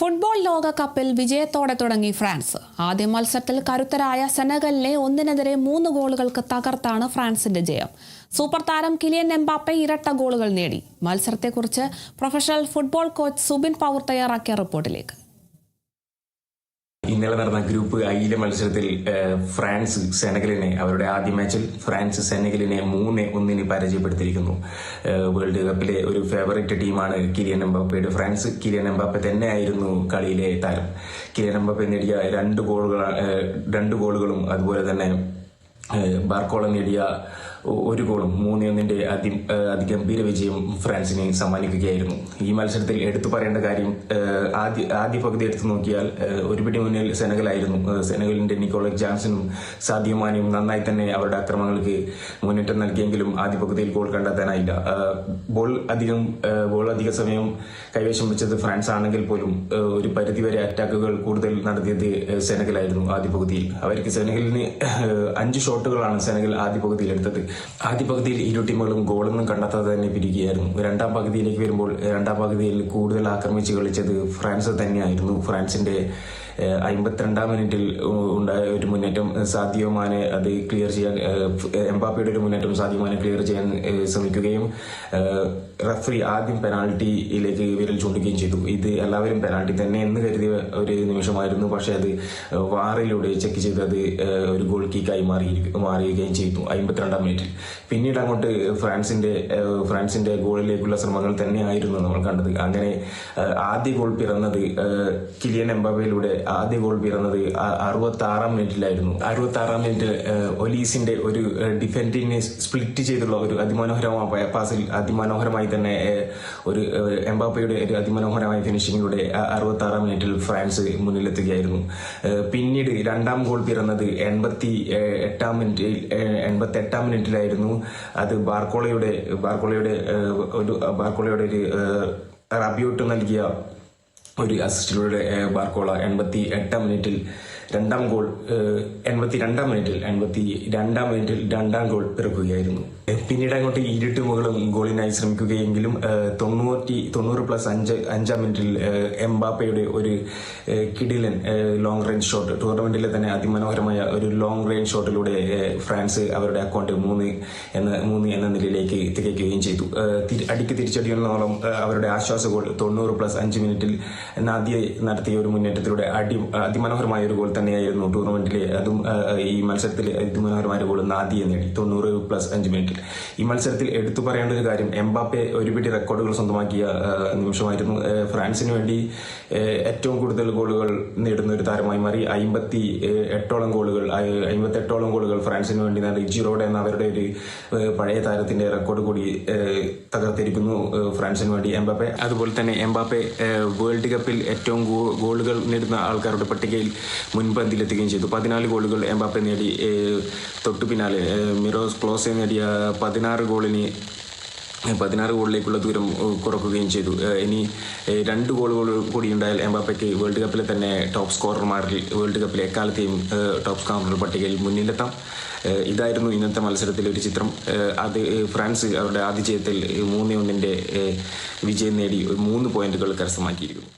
Football ലോകകപ്പിൽ വിജയത്തോടെ തുടങ്ങി ഫ്രാൻസ്. ആദ്യ മത്സരത്തിൽ കരുത്തരായ സെനഗലിനെ 1-3 ഗോളുകൾക്ക് തകർത്താണ് ഫ്രാൻസിന്റെ ജയം. സൂപ്പർ താരം കിലിയൻ എംബാപ്പെ ഇരട്ട ഗോളുകൾ നേടി. മത്സരത്തെക്കുറിച്ച് professional football coach Subin Power തയ്യാറാക്കിയ റിപ്പോർട്ടിലേക്ക്. ഇന്നലെ നടന്ന ഗ്രൂപ്പ് ഐയിലെ മത്സരത്തിൽ ഫ്രാൻസ് സെനഗലിനെ അവരുടെ ആദ്യ മാച്ചിൽ ഫ്രാൻസ് സെനഗലിനെ 3-1 പരാജയപ്പെടുത്തിയിരിക്കുന്നു. വേൾഡ് കപ്പിലെ ഒരു ഫേവറേറ്റ് ടീമാണ് കിലിയൻ എംബാപ്പയുടെ ഫ്രാൻസ്. കിലിയൻ എംബാപ്പെ തന്നെയായിരുന്നു കളിയിലെ താരം. കിലിയൻ എംബാപ്പെ നേടിയ രണ്ട് ഗോളുകളും അതുപോലെ തന്നെ ബാർക്കോള നേടിയ ഒരു ഗോളും 3-1 അതിഗംഭീര വിജയം ഫ്രാൻസിനെ സമ്മാനിക്കുകയായിരുന്നു. ഈ മത്സരത്തിൽ എടുത്തു പറയേണ്ട കാര്യം, ആദ്യ പകുതി എടുത്തു നോക്കിയാൽ ഒരുപിടി മുന്നിൽ സെനഗലായിരുന്നു. സെനഗലിന്റെ നിക്കോളസ് ജാൻസണും സാദിയോ മാനയും നന്നായി തന്നെ അവരുടെ ആക്രമണങ്ങൾക്ക് മുന്നേറ്റം നൽകിയെങ്കിലും ആദ്യ പകുതിയിൽ ഗോൾ കണ്ടെത്താനായില്ല. ബോൾ അധിക സമയം കൈവശം വെച്ചത് ഫ്രാൻസ് ആണെങ്കിൽ പോലും ഒരു പരിധിവരെ അറ്റാക്കുകൾ കൂടുതൽ നടത്തിയത് സെനഗലായിരുന്നു. ആദ്യ പകുതിയിൽ സെനഗലിന് 5 ഷോട്ടുകളാണ് സെനഗൽ ആദ്യ പകുതിയിൽ എടുത്തത്. ആദ്യ പകുതിയിൽ ഇരു ടീമുകളും ഗോളൊന്നും കണ്ടെത്താതെ തന്നെ പിരിക്കുകയായിരുന്നു. രണ്ടാം പകുതിയിലേക്ക് വരുമ്പോൾ രണ്ടാം പകുതിയിൽ കൂടുതൽ ആക്രമിച്ച് കളിച്ചത് ഫ്രാൻസ് തന്നെയായിരുന്നു. ഫ്രാൻസിന്റെ 52-ാം മിനിറ്റിൽ ഉണ്ടായ ഒരു മുന്നേറ്റം സാദിയോ മാനെ അത് ക്ലിയർ ചെയ്യാൻ, എംബാപ്പയുടെ ഒരു മുന്നേറ്റം സാദിയോ മാനെ ക്ലിയർ ചെയ്യാൻ ശ്രമിക്കുകയും റഫറി ആദ്യം പെനാൾട്ടിയിലേക്ക് വിരൽ ചൂണ്ടുകയും ചെയ്തു. ഇത് എല്ലാവരും പെനാൾട്ടി തന്നെ എന്ന് കരുതിയ ഒരു നിമിഷമായിരുന്നു. പക്ഷെ അത് വാറിലൂടെ ചെക്ക് ചെയ്ത് അത് ഒരു ഗോൾ കിക്കായി മാറുകയും ചെയ്തു 52-ാം മിനിറ്റിൽ. പിന്നീട് അങ്ങോട്ട് ഫ്രാൻസിന്റെ ഗോളിലേക്കുള്ള ശ്രമങ്ങൾ തന്നെയായിരുന്നു നമ്മൾ കണ്ടത്. അങ്ങനെ ആദ്യ ഗോൾ പിറന്നത് കിലിയൻ എംബാപ്പയിലൂടെ 66-ാം മിനിറ്റിലായിരുന്നു. 66-ാം മിനിറ്റിൽ ഒലീസിന്റെ ഒരു ഡിഫൻഡിനെ സ്പ്ലിറ്റ് ചെയ്തുള്ള ഒരു അതിമനോഹരമായ പാസിൽ അതിമനോഹരമായി തന്നെ ഒരു എംബാപ്പയുടെ ഒരു അതിമനോഹരമായ ഫിനിഷിങ്ങിലൂടെ 66-ാം മിനിറ്റിൽ ഫ്രാൻസ് മുന്നിലെത്തുകയായിരുന്നു. പിന്നീട് രണ്ടാം ഗോൾ പിറന്നത് 88-ാം മിനിറ്റിലായിരുന്നു. അത് ബാർക്കോളയുടെ ഒരു റബിയോട്ട് നൽകിയ ഒരു അസിസ്റ്റിലൂടെ ബാർക്കോള 88-ാം മിനിറ്റിൽ രണ്ടാം മിനിറ്റിൽ രണ്ടാം ഗോൾ പിറക്കുകയായിരുന്നു. പിന്നീട് അങ്ങോട്ട് ഇരു ടീമുകളും ഗോളിനായി ശ്രമിക്കുകയെങ്കിലും 90+5 മിനിറ്റിൽ എംബാപ്പയുടെ ഒരു കിടിലൻ ലോങ് റേഞ്ച് ഷോട്ട്, ടൂർണമെന്റിലെ തന്നെ അതിമനോഹരമായ ഒരു ലോങ് റേഞ്ച് ഷോട്ടിലൂടെ ഫ്രാൻസ് അവരുടെ അക്കൗണ്ട് 3 എന്ന നിലയിലേക്ക് തികയ്ക്കുകയും ചെയ്തു. അടിക്ക് തിരിച്ചടിയെന്നോളം അവരുടെ ആശ്വാസ ഗോൾ 90+5 മിനിറ്റിൽ നാദിയ നടത്തിയ ഒരു മുന്നേറ്റത്തിലൂടെ അതിമനോഹരമായ ഒരു ഗോൾ തന്നെയായിരുന്നു ടൂർണമെന്റിലെ. അതും ഈ മത്സരത്തിൽ അതിമനോഹരമായ ഗോൾ നാദിയ നേടി 90+5 മിനിറ്റിൽ. ഈ മത്സരത്തിൽ എടുത്തു പറയേണ്ട ഒരു കാര്യം, എംബാപ്പെ ഒരുപിടി റെക്കോർഡുകൾ സ്വന്തമാക്കിയ നിമിഷമായിരുന്നു. ഫ്രാൻസിന് വേണ്ടി ഏറ്റവും കൂടുതൽ ഗോളുകൾ നേടുന്ന ഒരു താരമായി മാറി. 58ഓളം ഗോളുകൾ ഫ്രാൻസിന് വേണ്ടി നേടി. ജിറോഡ് എന്ന അവരുടെ ഒരു പഴയ താരത്തിന്റെ റെക്കോർഡ് കൂടി തകർത്തിരിക്കുന്നു ഫ്രാൻസിന് വേണ്ടി എംബാപ്പെ. അതുപോലെ തന്നെ എംബാപ്പെ വേൾഡ് കപ്പിൽ ഏറ്റവും ഗോളുകൾ നേടുന്ന ആൾക്കാരുടെ പട്ടികയിൽ മുൻപന്തിയിലെത്തുകയും ചെയ്തു. 14 ഗോളുകൾ എംബാപ്പെ നേടി. തൊട്ടു പിന്നാലെ മിറോസ് ക്ലോസെ നേടിയ 16 ഗോളിലേക്കുള്ള ദൂരം കുറക്കുകയും ചെയ്തു. ഇനി 2 ഗോളുകൾ കൂടി ഉണ്ടായാൽ എംബാപ്പയ്ക്ക് വേൾഡ് കപ്പിലെ തന്നെ ടോപ്പ് സ്കോറർമാരിൽ വേൾഡ് കപ്പിലെ എക്കാലത്തെയും ടോപ്പ് സ്കോറർ പട്ടികയിൽ മുന്നിലെത്താം. ഇതായിരുന്നു ഇന്നത്തെ മത്സരത്തിലെ ഒരു ചിത്രം. അത് ഫ്രാൻസ് അവരുടെ ആദ്യ ജയത്തിൽ 3-1 വിജയം നേടി 3 പോയിന്റുകൾ കരസ്ഥമാക്കിയിരിക്കുന്നു.